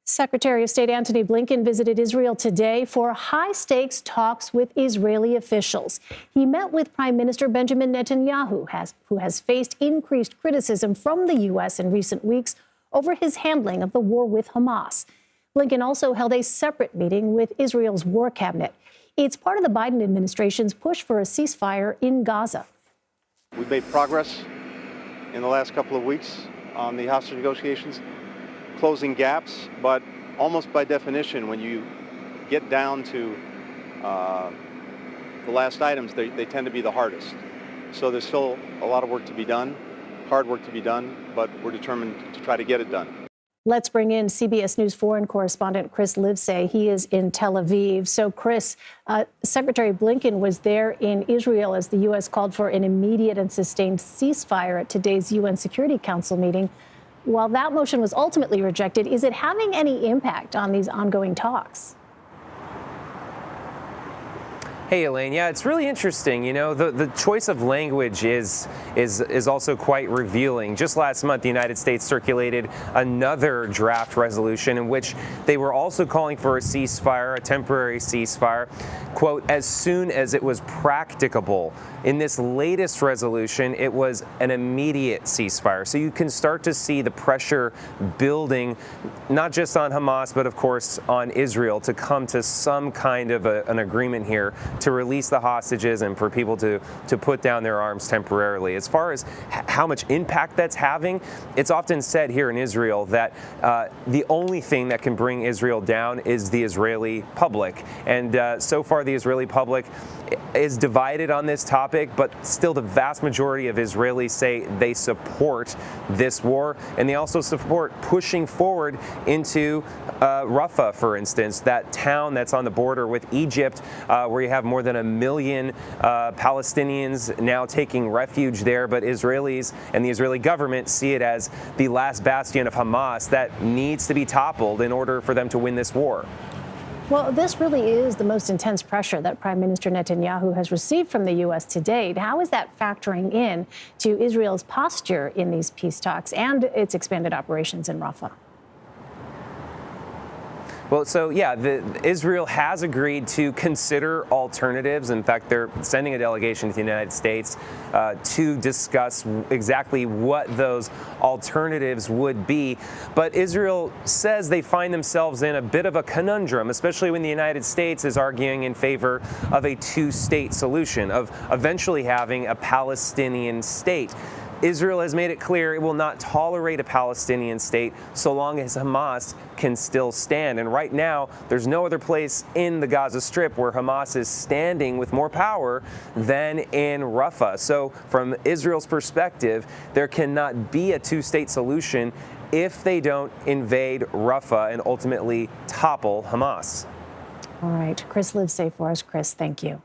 Secretary of State Antony Blinken visited Israel today for high-stakes talks with Israeli officials. He met with Prime Minister Benjamin Netanyahu, who has faced increased criticism from the U.S. in recent weeks over his handling of the war with Hamas. Blinken also held a separate meeting with Israel's war cabinet. It's part of the Biden administration's push for a ceasefire in Gaza. We've made progress in the last couple of weeks on the hostage negotiations, closing gaps, but almost by definition, when you get down to the last items, they tend to be the hardest. So there's still a lot of work to be done, hard work to be done, but we're determined to try to get it done. Let's bring in CBS News foreign correspondent Chris Livesay. He is in Tel Aviv. So, Chris, Secretary Blinken was there in Israel as the U.S. called for an immediate and sustained ceasefire at today's UN Security Council meeting. While that motion was ultimately rejected, is it having any impact on these ongoing talks? Hey, Elaine. Yeah, it's really interesting. You know, the choice of language is also quite revealing. Just last month, the United States circulated another draft resolution in which they were also calling for a ceasefire, a temporary ceasefire, quote, as soon as it was practicable. In this latest resolution, it was an immediate ceasefire. So you can start to see the pressure building, not just on Hamas, but of course on Israel, to come to some kind of an agreement here to release the hostages and for people to put down their arms temporarily. As far as how much impact that's having, it's often said here in Israel that the only thing that can bring Israel down is the Israeli public. And so far, the Israeli public is divided on this topic, but still the vast majority of Israelis say they support this war, and they also support pushing forward into Rafah, for instance, that town that's on the border with Egypt, where you have more than 1 million Palestinians now taking refuge there. But Israelis and the Israeli government see it as the last bastion of Hamas that needs to be toppled in order for them to win this war. Well, this really is the most intense pressure that Prime Minister Netanyahu has received from the U.S. to date. How is that factoring in to Israel's posture in these peace talks and its expanded operations in Rafah? Well, so yeah, Israel has agreed to consider alternatives. In fact, they're sending a delegation to the United States to discuss exactly what those alternatives would be. But Israel says they find themselves in a bit of a conundrum, especially when the United States is arguing in favor of a two-state solution, of eventually having a Palestinian state. Israel has made it clear it will not tolerate a Palestinian state so long as Hamas can still stand. And right now, there's no other place in the Gaza Strip where Hamas is standing with more power than in Rafah. So from Israel's perspective, there cannot be a two-state solution if they don't invade Rafah and ultimately topple Hamas. All right. Chris Livesay for us. Chris, thank you.